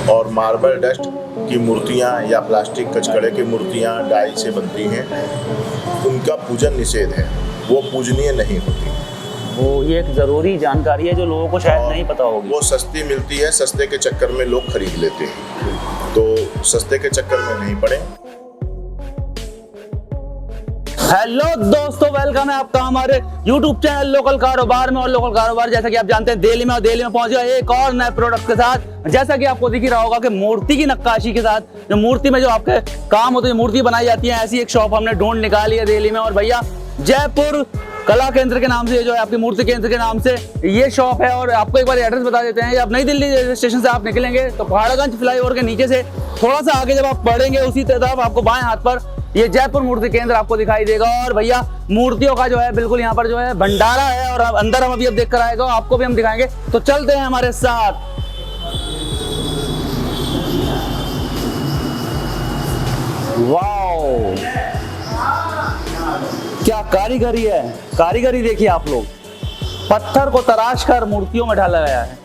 और marble dust की मूर्तियाँ या प्लास्टिक कचकड़े की मूर्तियाँ डाई से बनती हैं, उनका पूजन निषेध है, वो पूजनीय नहीं होती। वो ये एक ज़रूरी जानकारी है जो लोगों को शायद नहीं पता होगी। वो सस्ती मिलती है, सस्ते के चक्कर में लोग खरीद लेते हैं, तो सस्ते के चक्कर में नहीं पड़े। हेलो दोस्तों, वेलकम है आपका हमारे YouTube चैनल लोकल कारोबार में। और लोकल कारोबार जैसा कि आप जानते हैं दिल्ली में पहुंच गया एक और नए प्रोडक्ट के साथ। जैसा कि आपको दिख ही रहा होगा कि मूर्ति की नक्काशी के साथ, जो मूर्ति में जो आपके काम होते हैं, मूर्ति बनाई जाती है, ऐसी एक शॉप हमने ढूंढ निकाली है दिल्ली में। और भैया जयपुर कला केंद्र के नाम से, जो है आपकी मूर्ति केंद्र के नाम से ये शॉप है। और आपको एक बार एड्रेस बता देते हैं। आप नई दिल्ली रेलवे स्टेशन से आप निकलेंगे तो पहाड़गंज फ्लाईओवर के नीचे से थोड़ा सा आगे जब आप बढ़ेंगे, उसी तरफ आपको बाएं हाथ पर ये जयपुर मूर्ति केंद्र आपको दिखाई देगा। और भैया मूर्तियों का जो है बिल्कुल यहाँ पर जो है भंडारा है। और अंदर हम अभी अब देख कर आएगा, आपको भी हम दिखाएंगे, तो चलते हैं हमारे साथ। वाओ, क्या कारीगरी है! कारीगरी देखिए आप लोग, पत्थर को तराश कर मूर्तियों में ढाला गया है।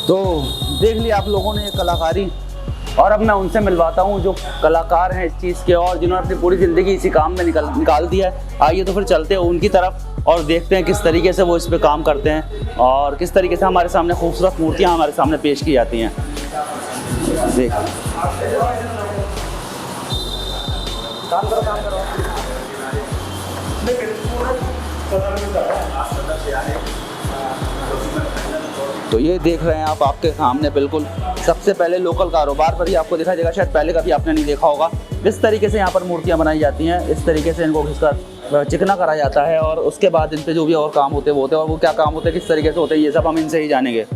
तो देख लिया आप लोगों ने ये कलाकारी, और अब मैं उनसे मिलवाता हूँ जो कलाकार हैं इस चीज़ के और जिन्होंने अपनी पूरी ज़िंदगी इसी काम में निकाल दिया है। आइए तो फिर चलते हैं उनकी तरफ और देखते हैं किस तरीके से वो इस पे काम करते हैं और किस तरीके से हमारे सामने खूबसूरत मूर्तियाँ हमारे सामने पेश की जाती हैं। देख तो ये देख रहे हैं आप, आपके सामने बिल्कुल सबसे पहले लोकल कारोबार पर ही आपको दिखाई देगा, शायद पहले कभी आपने नहीं देखा होगा। इस तरीके से यहाँ पर मूर्तियाँ बनाई जाती हैं, इस तरीके से इनको घिसकर चिकना करा जाता है और उसके बाद इन पे जो भी और काम होते हैं वो होते हैं। और वो क्या काम होते हैं, किस तरीके से होते हैं, ये सब हम इनसे ही जानेंगे।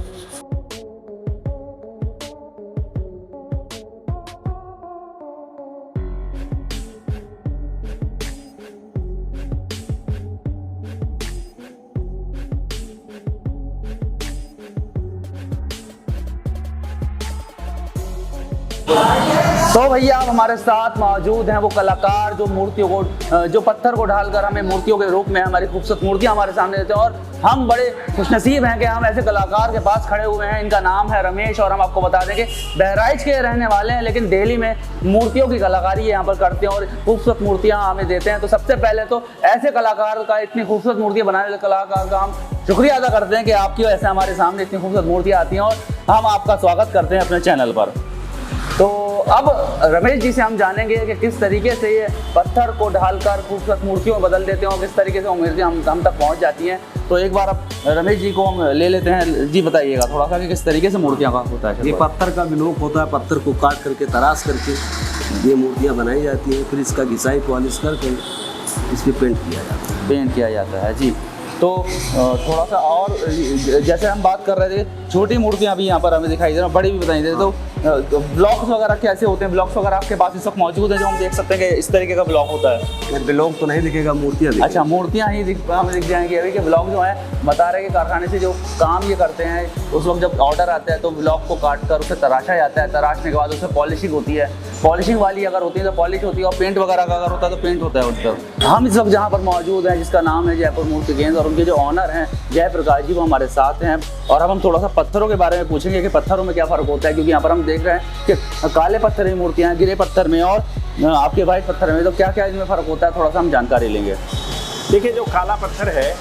तो भैया आप हमारे साथ मौजूद हैं वो कलाकार जो मूर्तियों को, जो पत्थर को ढालकर हमें मूर्तियों के रूप में हमारी खूबसूरत मूर्तियां हमारे सामने देते हैं। और हम बड़े खुशनसीब हैं कि हम ऐसे कलाकार के पास खड़े हुए हैं। इनका नाम है रमेश और हम आपको बता दें कि बहराइच के रहने वाले हैं, लेकिन दिल्ली में मूर्तियों की कलाकारी यहाँ पर करते हैं और खूबसूरत मूर्तियाँ हमें देते हैं। तो सबसे पहले तो ऐसे कलाकार का, इतनी खूबसूरत मूर्तियाँ बनाने वाले कलाकार का हम शुक्रिया अदा करते हैं कि आपकी वजह से हमारे सामने इतनी खूबसूरत मूर्तियाँ आती हैं और हम आपका स्वागत करते हैं अपने चैनल पर। तो अब रमेश जी से हम जानेंगे कि किस तरीके से ये पत्थर को ढालकर खूबसूरत मूर्तियों में बदल देते हैं और किस तरीके से वो मूर्तियाँ हम तक पहुंच जाती हैं। तो एक बार अब रमेश जी को हम ले लेते हैं। जी बताइएगा थोड़ा सा कि किस तरीके से मूर्तियाँ का होता है। ये पत्थर का विलोप होता है, पत्थर को काट करके तराश करके ये मूर्तियाँ बनाई जाती हैं, फिर इसका घिसाई पॉलिश करके इस पर पेंट किया जाता है। पेंट किया जाता है जी। तो थोड़ा सा और जैसे हम बात कर रहे थे, छोटी मूर्तियाँ भी यहाँ पर हमें दिखाई दे रही हैं, बड़ी भी बताई दे रही हैं। तो ब्लॉक्स वगैरह कैसे होते हैं? ब्लॉक्स वगैरह आपके पास इस वक्त मौजूद हैं जो हम देख सकते हैं कि इस तरीके का ब्लॉक होता है? ब्लॉक तो नहीं दिखेगा, मूर्तियाँ दिखेगी। अच्छा, मूर्तियाँ ही हमें दिख जाएंगी अभी। कि ब्लॉक जो है बता रहे कि कारखाने से जो काम ये करते हैं, उस वक्त जब ऑर्डर आता है तो ब्लॉक को काट कर उसे तराशा जाता है। तराशने के बाद उसे पॉलिशिंग होती है। पॉलिशिंग वाली अगर होती है तो पॉलिश होती है, और पेंट वगैरह का अगर होता है तो पेंट होता है उस पर। हम इस वक्त जहाँ पर मौजूद हैं, जिसका नाम है जयपुर मूर्ति केंद्र, और उनके जो ऑनर हैं जयप्रकाश जी, वो हमारे साथ हैं। और अब हम थोड़ा सा पत्थरों के बारे में पूछेंगे कि पत्थरों में क्या फ़र्क होता है, क्योंकि यहाँ पर हम देख रहे हैं कि काले पत्थर में मूर्तियाँ हैं, गिरे पत्थर में और आपके वाइट पत्थर में। तो क्या क्या इनमें फ़र्क होता है, थोड़ा सा हम जानकारी लेंगे। देखिए, जो काला पत्थर है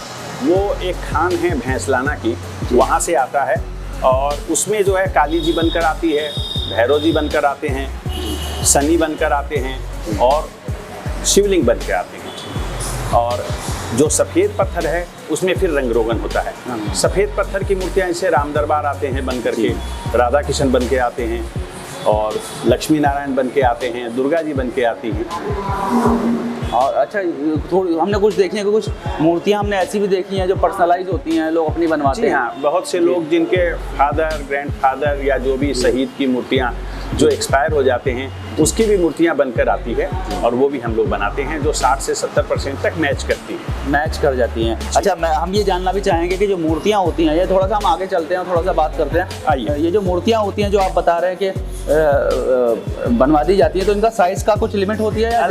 वो एक खान है भैंसलाना की, वहाँ से आता है। और उसमें जो है काली जी बनकर आती है, भैरव जी बनकर आते हैं, शनि बनकर आते हैं और शिवलिंग बनकर आते हैं। और जो सफ़ेद पत्थर है उसमें फिर रंग रोगन होता है। सफ़ेद पत्थर की मूर्तियाँ जैसे राम दरबार आते हैं बन करके, राधा कृष्ण बन के आते हैं, और लक्ष्मी नारायण बन के आते हैं, दुर्गा जी बन के आती हैं। और अच्छा, थोड़ी हमने कुछ देखी है कि कुछ मूर्तियाँ हमने ऐसी भी देखी हैं जो पर्सनलाइज होती हैं, लोग अपनी बनवाते जी हैं। हाँ, बहुत से लोग जिनके फादर, ग्रैंडफादर या जो भी शहीद की मूर्तियाँ जो एक्सपायर हो जाते हैं, उसकी भी मूर्तियाँ बनकर आती है, और वो भी हम लोग बनाते हैं, जो 60 से 70% तक मैच करती हैं। मैच कर जाती हैं। अच्छा, हम ये जानना भी चाहेंगे कि जो मूर्तियाँ होती हैं, ये थोड़ा सा हम आगे चलते हैं, थोड़ा सा बात करते हैं। आइए। ये जो मूर्तियाँ होती हैं जो आप बता रहे हैं कि बनवा दी जाती है, तो इनका साइज़ का कुछ लिमिट होती है या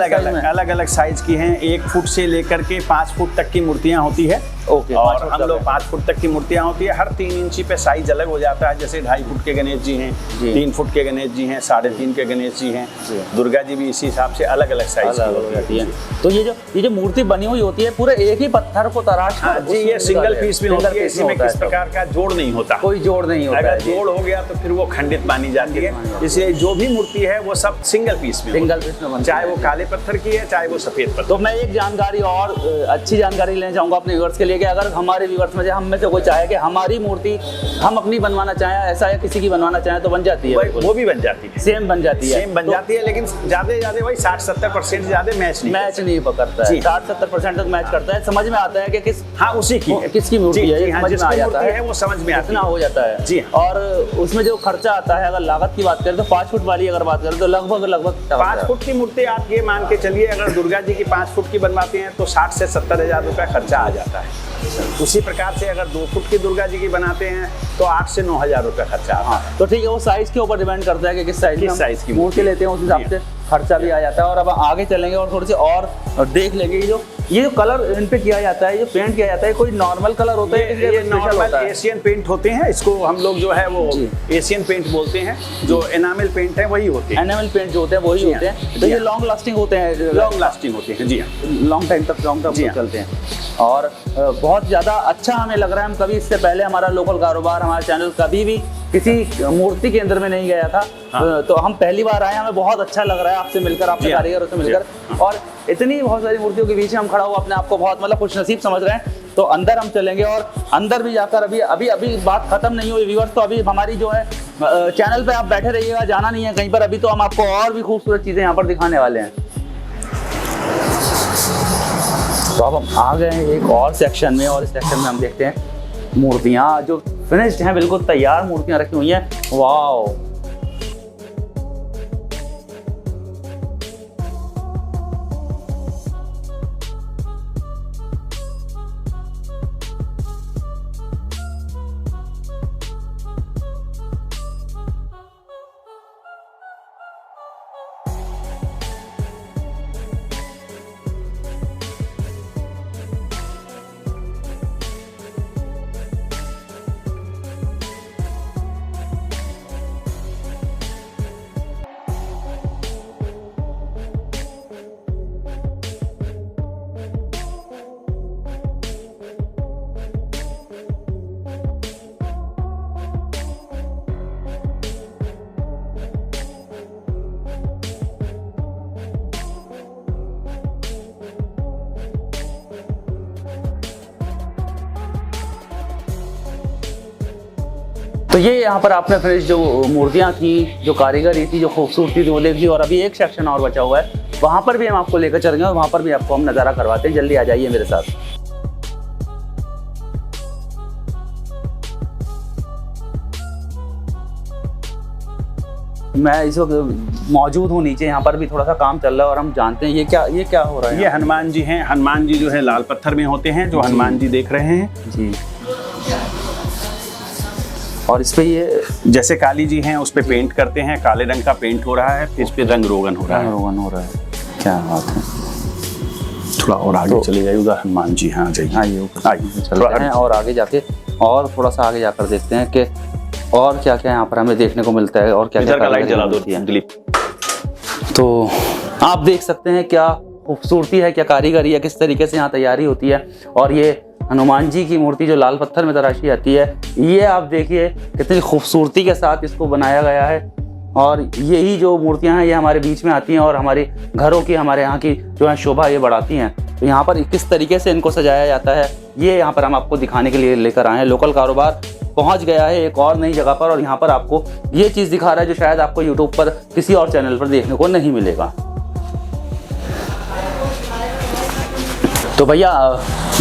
अलग अलग साइज की हैं। 1 फुट से लेकर के 5 फुट तक की मूर्तियाँ होती है। ओके, और हम लोग 5 फुट तक की मूर्तियाँ होती है। हर 3 इंची पे साइज अलग हो जाता है। जैसे 2.5 फुट के गणेश जी हैं, 3 फुट के गणेश जी हैं, 3.5 के गणेश जी हैं, दुर्गा जी भी इसी हिसाब से अलग अलग साइज की होती है। तो ये जो मूर्ति बनी हुई होती है पूरे एक ही पत्थर को तराश कर जी, ये सिंगल पीस में होती है। इसमें किस प्रकार का जोड़ नहीं होता, कोई जोड़ नहीं होता। अगर जोड़ हो गया तो फिर वो खंडित मानी जाती है। इसलिए जो भी मूर्ति है वो सब सिंगल पीस में बनती चाहे वो काले पत्थर की है, चाहे वो सफेद पत्थर। तो मैं एक जानकारी और अच्छी जानकारी लेना चाहूँगा अपने व्यूअर्स के लिए कि अगर हमारे व्यूअर्स में से हम में से कोई चाहे कि हमारी मूर्ति हम अपनी बनवाना चाहें, ऐसा या किसी की बनवाना चाहें, तो बन जाती है? वो भी बन जाती है, सेम बन जाती है, सेम बन जाती है। लेकिन ज्यादा वही 60-70% ज्यादा मैच नहीं पकड़ता है। 60-70% तक मैच करता है। समझ में आता है कि किस, हाँ, उसी की है, किसकी मूर्ति है, समझ में आ जाता है, वो समझ में इतना हो जाता है जी। और उसमें जो खर्चा आता है, अगर लागत की बात करें तो 5 फुट वाली अगर बात करें तो लगभग 5 फुट की मूर्ति आप ये मान के चलिए, अगर दुर्गा जी की 5 फुट की बनवाते हैं तो 60 से 70 हजार रुपया खर्चा आ जाता है। उसी प्रकार से अगर 2 फुट की दुर्गा जी की बनाते हैं तो 8 से 9 हजार रुपया खर्चा आता है। तो ठीक है, वो साइज के ऊपर डिपेंड करता है कि किस साइज की मूर्ति लेते हैं, उस हिसाब से खर्चा भी आ जाता है। और अब आगे चलेंगे और थोड़ी सी और देख लेंगे। ये जो कलर इन पे किया जाता है, ये पेंट किया जाता है, कोई नॉर्मल कलर होता है? ये नॉर्मल एशियन पेंट होते हैं। इसको हम लोग जो है वो एशियन पेंट बोलते हैं। जो एनामल पेंट है वही होते हैं। एनामल पेंट जो होते हैं वही होते हैं। तो ये लॉन्ग लास्टिंग होते हैं? लॉन्ग लास्टिंग होते हैं, जी हाँ, लॉन्ग टाइम तक चलते हैं। और बहुत ज़्यादा अच्छा हमें लग रहा है। हम कभी इससे पहले हमारा लोकल कारोबार, हमारा चैनल कभी भी किसी मूर्ति केंद्र में नहीं गया था। हाँ। तो हम पहली बार आए, हमें बहुत अच्छा लग रहा है आपसे मिलकर, आपके कारीगरों से मिलकर। और इतनी बहुत सारी मूर्तियों के बीच में हम खड़ा हुआ अपने आप को बहुत मतलब खुशनसीब समझ रहे हैं। तो अंदर हम चलेंगे और अंदर भी जाकर अभी बात खत्म नहीं हुई व्यूअर्स। तो अभी हमारी जो है चैनल पे आप बैठे रहिएगा, जाना नहीं है कहीं पर। अभी तो हम आपको और भी खूबसूरत चीज़ें यहाँ पर दिखाने वाले हैं। तो अब हम आ गए हैं एक और सेक्शन में, और इस सेक्शन में हम देखते हैं मूर्तियाँ जो फिनिश्ड हैं, बिल्कुल तैयार मूर्तियाँ रखी हुई हैं। वाओ, तो ये यहाँ पर आपने फिनिश जो मूर्तियाँ थी, जो कारीगरी थी, जो खूबसूरती थी वो देख ली। और अभी एक सेक्शन और बचा हुआ है, वहाँ पर भी हम आपको लेकर चलेंगे और वहाँ पर भी आपको हम नज़ारा करवाते हैं। जल्दी आ जाइए मेरे साथ। मैं इस वक्त मौजूद हूँ नीचे, यहाँ पर भी थोड़ा सा काम चल रहा है और हम जानते हैं ये क्या हो रहा है। ये हनुमान जी हैं। हनुमान जी जो है लाल पत्थर में होते हैं, जो हनुमान जी देख रहे हैं जी। और इस पे ये जैसे काली जी हैं उस पे पेंट करते हैं, काले रंग का पेंट हो रहा है, फिर इस पे रंग रोगन हो रहा है। रोगन हो रहा है, क्या बात है। थोड़ा और आगे चले जाइए, उधर हनुमान जी हैं, आ जाइए। आइए चलते हैं और आगे जाके और थोड़ा सा आगे जाकर देखते हैं कि और क्या क्या यहाँ पर हमें देखने को मिलता है और क्या क्या लाइट जला दो दिलीप। तो आप देख सकते हैं क्या खूबसूरती है, क्या कारीगरी है, किस तरीके से यहाँ तैयारी होती है। और ये हनुमान जी की मूर्ति जो लाल पत्थर में तराशी आती है, ये आप देखिए कितनी खूबसूरती के साथ इसको बनाया गया है। और यही जो मूर्तियाँ हैं ये हमारे बीच में आती हैं और हमारे घरों की, हमारे यहाँ की जो है शोभा ये बढ़ाती हैं। तो यहाँ पर किस तरीके से इनको सजाया जाता है ये यहाँ पर हम आपको दिखाने के लिए लेकर आए हैं। लोकल कारोबार पहुँच गया है एक और नई जगह पर और यहाँ पर आपको ये चीज़ दिखा रहा है जो शायद आपको यूट्यूब पर किसी और चैनल पर देखने को नहीं मिलेगा। तो भैया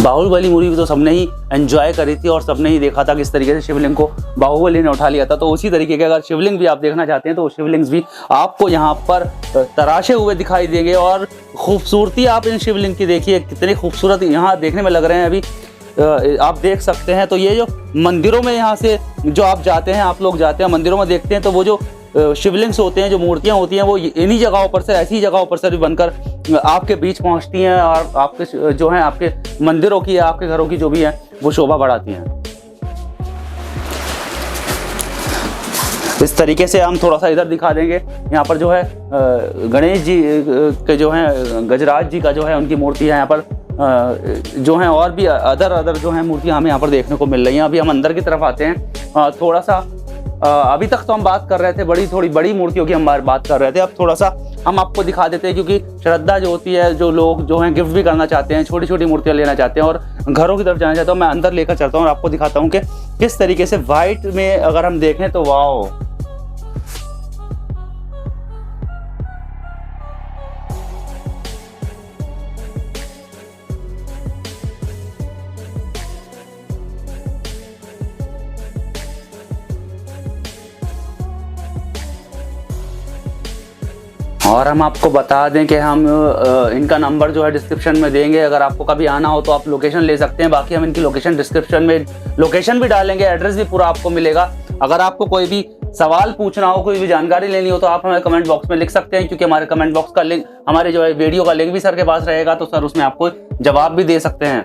बाहुबली मूवी तो सबने ही एंजॉय करी थी और सबने ही देखा था किस तरीके से शिवलिंग को बाहुबली ने उठा लिया था। तो उसी तरीके के अगर शिवलिंग भी आप देखना चाहते हैं तो शिवलिंग्स भी आपको यहाँ पर तराशे हुए दिखाई देंगे। और खूबसूरती आप इन शिवलिंग की देखिए, कितनी खूबसूरत यहाँ देखने में लग रहे हैं। अभी आप देख सकते हैं। तो ये जो मंदिरों में यहाँ से जो आप जाते हैं, आप लोग जाते हैं मंदिरों में देखते हैं, तो वो जो शिवलिंग्स होते हैं, जो मूर्तियाँ होती हैं, वो इन्हीं जगहों पर से, ऐसी जगहों पर से भी बनकर आपके बीच पहुँचती हैं और आपके जो हैं आपके मंदिरों की, आपके घरों की जो भी है वो शोभा बढ़ाती हैं। इस तरीके से हम थोड़ा सा इधर दिखा देंगे। यहाँ पर जो है गणेश जी के जो हैं, गजराज जी का जो है उनकी मूर्ति है यहाँ पर जो हैं, और भी अदर जो हैं मूर्तियाँ हमें यहाँ पर देखने को मिल रही हैं। अभी हम अंदर की तरफ आते हैं। थोड़ा सा अभी तक तो हम बात कर रहे थे थोड़ी बड़ी मूर्तियों की हम बात कर रहे थे। अब थोड़ा सा हम आपको दिखा देते हैं, क्योंकि श्रद्धा जो होती है, जो लोग जो हैं गिफ्ट भी करना चाहते हैं, छोटी छोटी मूर्तियाँ लेना चाहते हैं और घरों की तरफ जाना चाहते हैं। मैं अंदर लेकर चलता हूँ और आपको दिखाता हूँ कि किस तरीके से वाइट में अगर हम देखें तो वाओ। और हम आपको बता दें कि हम इनका नंबर जो है डिस्क्रिप्शन में देंगे। अगर आपको कभी आना हो तो आप लोकेशन ले सकते हैं। बाकी हम इनकी लोकेशन डिस्क्रिप्शन में लोकेशन भी डालेंगे, एड्रेस भी पूरा आपको मिलेगा। अगर आपको कोई भी सवाल पूछना हो, कोई भी जानकारी लेनी हो तो आप हमें कमेंट बॉक्स में लिख सकते हैं, क्योंकि हमारे कमेंट बॉक्स का लिंक, हमारे जो है वीडियो का लिंक भी सर के पास रहेगा, तो सर उसमें आपको जवाब भी दे सकते हैं।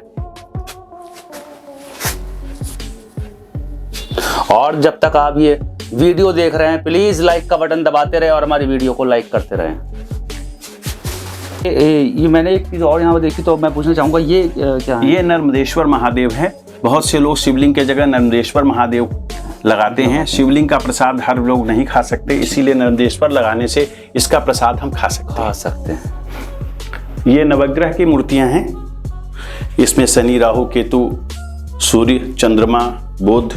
और जब तक आप ये वीडियो देख रहे हैं प्लीज लाइक का बटन दबाते रहे और हमारी वीडियो को लाइक करते रहें। ये मैंने एक चीज और यहाँ पर देखी तो मैं पूछना चाहूंगा, ये क्या है? ये नर्मदेश्वर महादेव है। बहुत से लोग शिवलिंग के जगह नर्मदेश्वर महादेव लगाते हैं। शिवलिंग का प्रसाद हर लोग नहीं खा सकते, इसीलिए नर्मदेश्वर लगाने से इसका प्रसाद हम खा सकते हैं। ये नवग्रह की मूर्तियां हैं। इसमें शनि, राहु, केतु, सूर्य, चंद्रमा, बुध,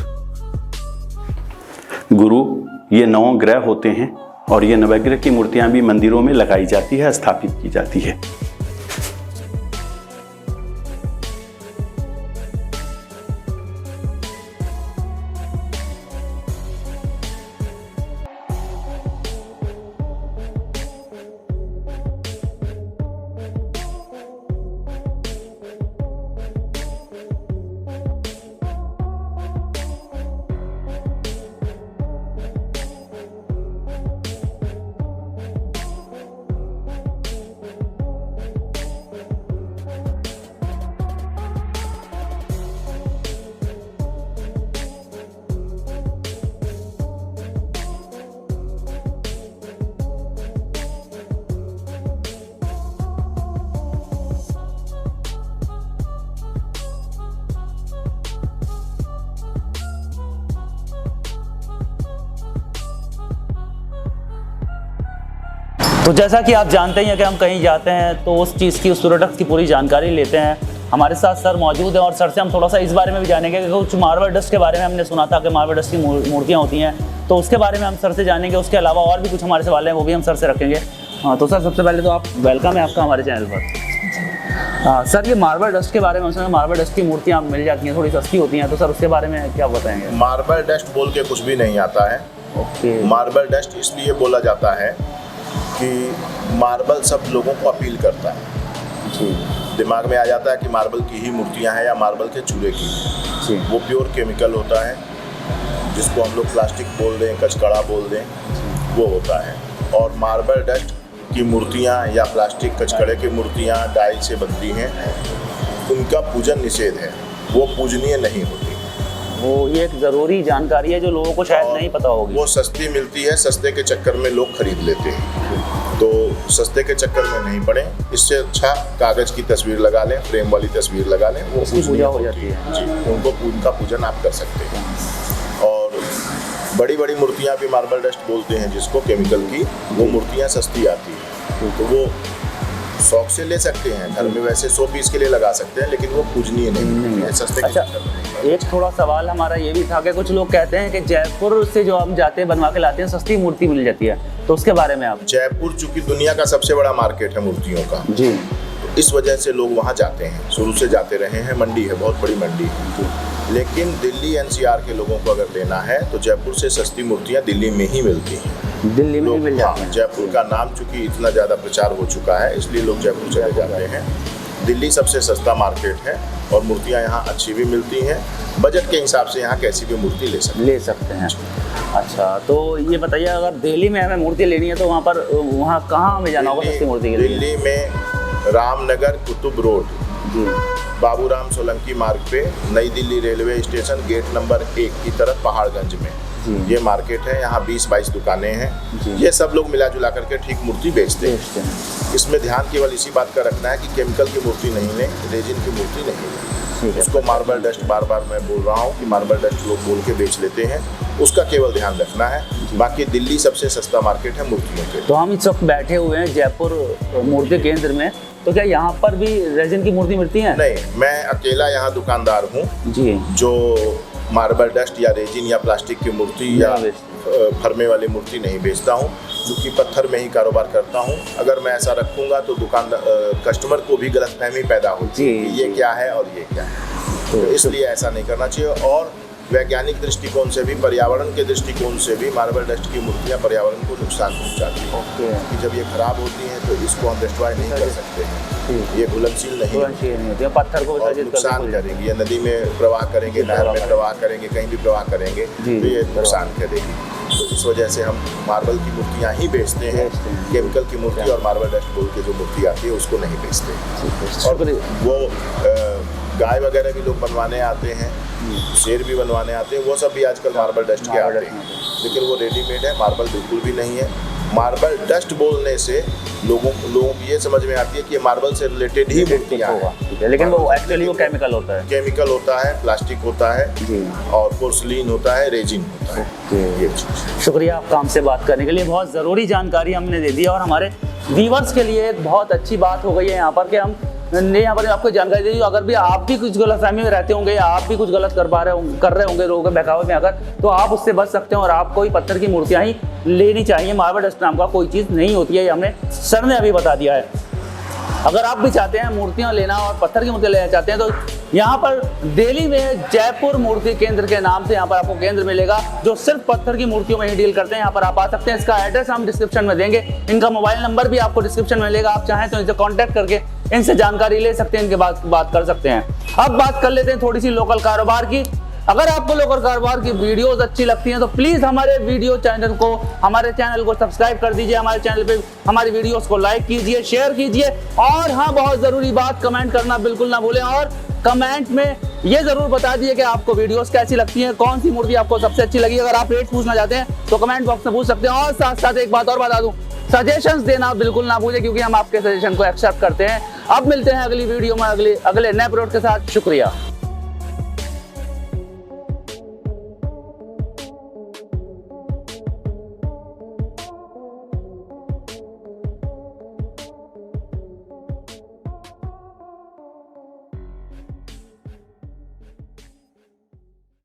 गुरु, ये 9 ग्रह होते हैं। और ये नवग्रह की मूर्तियां भी मंदिरों में लगाई जाती है, स्थापित की जाती है। तो जैसा कि आप जानते ही हैं कि हम कहीं जाते हैं तो उस चीज़ की, उस प्रोडक्ट की पूरी जानकारी लेते हैं हमारे साथ सर मौजूद हैं और सर से हम थोड़ा सा इस बारे में भी जानेंगे कि कुछ मार्बल डस्ट के बारे में हमने सुना था कि मार्बल डस्ट की मूर्तियाँ होती हैं, तो उसके बारे में हम सर से जानेंगे। उसके अलावा और भी कुछ हमारे सवाल हैं वो भी हम सर से रखेंगे। हाँ तो सर सबसे पहले तो आप वेलकम है आपका हमारे चैनल पर। हाँ सर, ये मार्बल डस्ट के बारे में सुना, मार्बल डस्ट की मूर्तियाँ मिल जाती हैं, थोड़ी सस्ती होती हैं, तो सर उसके बारे में क्या बताएंगे? मार्बल डस्ट बोल के कुछ भी नहीं आता है। ओके। मार्बल डस्ट इसलिए बोला जाता है कि मार्बल सब लोगों को अपील करता है। जी दिमाग में आ जाता है कि मार्बल की ही मूर्तियां हैं या मार्बल के चूल्हे की। जी। वो प्योर केमिकल होता है, जिसको हम लोग प्लास्टिक बोल दें, कचकड़ा बोल दें, वो होता है। और मार्बल डस्ट की मूर्तियां या प्लास्टिक कचकड़े की मूर्तियां डाई से बनती हैं, उनका पूजन निषेध है, वो पूजनीय नहीं होती। वो ये एक ज़रूरी जानकारी है जो लोगों को शायद नहीं पता होगी। वो सस्ती मिलती है, सस्ते के चक्कर में लोग खरीद लेते हैं, तो सस्ते के चक्कर में नहीं पड़े। इससे अच्छा कागज़ की तस्वीर लगा लें, फ्रेम वाली तस्वीर लगा लें, वो उसकी पूजा हो जाती है। जी, उनका पूजन आप कर सकते हैं। और बड़ी बड़ी मूर्तियाँ भी मार्बल डस्ट बोलते हैं जिसको, केमिकल की, वो मूर्तियाँ सस्ती आती हैं, तो वो शौक से ले सकते हैं, घर में वैसे 100 पीस के लिए लगा सकते हैं, लेकिन वो पूजनीय नहीं है, सस्ते के अच्छा, चक्कर में नहीं। एक थोड़ा सवाल हमारा ये भी था कि कुछ लोग कहते हैं कि जयपुर से जो हम जाते हैं बनवा के लाते हैं सस्ती मूर्ति मिल जाती है, तो उसके बारे में आप? जयपुर चूंकि दुनिया का सबसे बड़ा मार्केट है मूर्तियों का, जी, तो इस वजह से लोग वहाँ जाते हैं, शुरू से जाते रहे हैं। मंडी है, बहुत बड़ी मंडी है। लेकिन दिल्ली NCR के लोगों को अगर लेना है तो जयपुर से सस्ती मूर्तियाँ दिल्ली में ही मिलती हैं। दिल्ली में ही मिल जाती हाँ, हैं। जयपुर का नाम चूंकि इतना ज़्यादा प्रचार हो चुका है, इसलिए लोग जयपुर चले जाते हैं। दिल्ली सबसे सस्ता मार्केट है और मूर्तियाँ यहाँ अच्छी भी मिलती हैं। बजट के हिसाब से यहाँ कैसी भी मूर्ति ले सकते हैं। अच्छा, तो ये बताइए अगर दिल्ली में हमें मूर्ति लेनी है तो वहाँ कहाँ हमें जाना होगा सस्ती मूर्ति के लिए? दिल्ली में रामनगर कुतुब रोड, जी, बाबूराम सोलंकी मार्ग पे, New Delhi railway station, gate number 1 की तरफ पहाड़गंज में ये मार्केट है। यहाँ 20-22 दुकानें हैं। ये सब लोग मिला जुला करके ठीक मूर्ति बेचते हैं। इसमें ध्यान केवल इसी बात का रखना है कि केमिकल की मूर्ति नहीं लें, रेजिन की मूर्ति नहीं लें। उसको मार्बल डस्ट, बार बार मैं बोल रहा हूँ कि मार्बल डस्ट लोग बोल के बेच लेते हैं, उसका केवल ध्यान रखना है। बाकी दिल्ली सबसे सस्ता मार्केट है मूर्तियों के। तो हम इस वक्त बैठे हुए हैं जयपुर मूर्ति केंद्र में, तो क्या यहाँ पर भी रेजिन की मूर्ति मिलती है? नहीं, मैं अकेला यहाँ दुकानदार हूँ जी, जो मार्बल डस्ट या रेजिन या प्लास्टिक की मूर्ति या फरमे वाली मूर्ति नहीं बेचता हूँ, क्योंकि पत्थर में ही कारोबार करता हूँ। अगर मैं ऐसा रखूँगा तो कस्टमर को भी गलतफहमी पैदा होती है कि ये क्या है और ये क्या है, तो इसलिए ऐसा नहीं करना चाहिए। और वैज्ञानिक दृष्टिकोण से भी, पर्यावरण के दृष्टिकोण से भी मार्बल डस्ट की मूर्तियाँ पर्यावरण को नुकसान पहुँचाती हैं, कि जब ये खराब होती हैं तो इसको हम डिस्ट्रॉय नहीं कर सकते हैं, ये घुलनशील नहीं होती है, पत्थर को और नुकसान करेंगी, या नदी में प्रवाह करेंगे, नहर में प्रवाह करेंगे, कहीं भी प्रवाह करेंगे तो ये नुकसान करेगी। तो इस वजह से हम मार्बल की मूर्तियाँ ही बेचते हैं, केमिकल की मूर्ति और मार्बल डस्ट बोल के जो मूर्ति आती है उसको नहीं बेचते। और वो गाय वगैरह भी लोग बनवाने आते हैं, शेर भी बनवाने आते हैं, वो सब भी आजकल मार्बल डस्ट के आते हैं, लेकिन वो रेडीमेड है, मार्बल बिल्कुल भी नहीं है। मार्बल डस्ट बोलने से लोगों को ये समझ में आती है कि ये मार्बल से रिलेटेड ही मूर्तियाँ हैं, लेकिन वो एक्चुअली वो केमिकल होता है। केमिकल होता है, प्लास्टिक होता है और पोर्सलिन होता है, रेजिन होता है। ये शुक्रिया आपका हमसे बात करने के लिए, बहुत ज़रूरी जानकारी हमने दे दी और हमारे व्यूअर्स के लिए एक बहुत अच्छी बात हो गई है यहाँ पर कि हमने यहाँ पर आपको जानकारी दे दी। अगर भी आप भी कुछ गलतफहमी में रहते होंगे या आप भी कुछ गलत कर रहे होंगे लोगों के बहकावे में अगर, तो आप उससे बच सकते हैं और आपको ही पत्थर की मूर्तियाँ ही लेनी चाहिए। मार्बल डस्ट नाम का कोई चीज़ नहीं होती है, ये हमें सर ने अभी बता दिया है। अगर आप भी चाहते हैं मूर्तियाँ लेना और पत्थर की मूर्तियाँ लेना चाहते हैं तो यहाँ पर दिल्ली में जयपुर मूर्ति केंद्र के नाम से यहाँ पर आपको केंद्र मिलेगा जो सिर्फ पत्थर की मूर्तियों में ही डील करते हैं। यहाँ पर आप आ सकते हैं, इसका एड्रेस हम डिस्क्रिप्शन में देंगे, इनका मोबाइल नंबर भी आपको डिस्क्रिप्शन में मिलेगा। आप चाहें तो इनसे कॉन्टैक्ट करके इनसे जानकारी ले सकते हैं, इनके बात कर सकते हैं। अब बात कर लेते हैं थोड़ी सी लोकल कारोबार की। अगर आपको लोकल कारोबार की वीडियोस अच्छी लगती हैं तो प्लीज हमारे चैनल को सब्सक्राइब कर दीजिए, हमारे चैनल पे हमारी वीडियोस को लाइक कीजिए, शेयर कीजिए और हाँ, बहुत जरूरी बात, कमेंट करना बिल्कुल ना भूलें और कमेंट में ये जरूर बता दिए कि आपको वीडियोस कैसी लगती हैं, कौन सी मूर्ति आपको सबसे अच्छी लगी। अगर आप रेट पूछना चाहते हैं तो कमेंट बॉक्स में पूछ सकते हैं। और साथ साथ एक बात और बता दूं, सजेशंस देना बिल्कुल ना भूलें क्योंकि हम आपके सजेशन को एक्सेप्ट करते हैं। अब मिलते हैं अगली वीडियो में अगले नए प्रोडक्ट के साथ। शुक्रिया।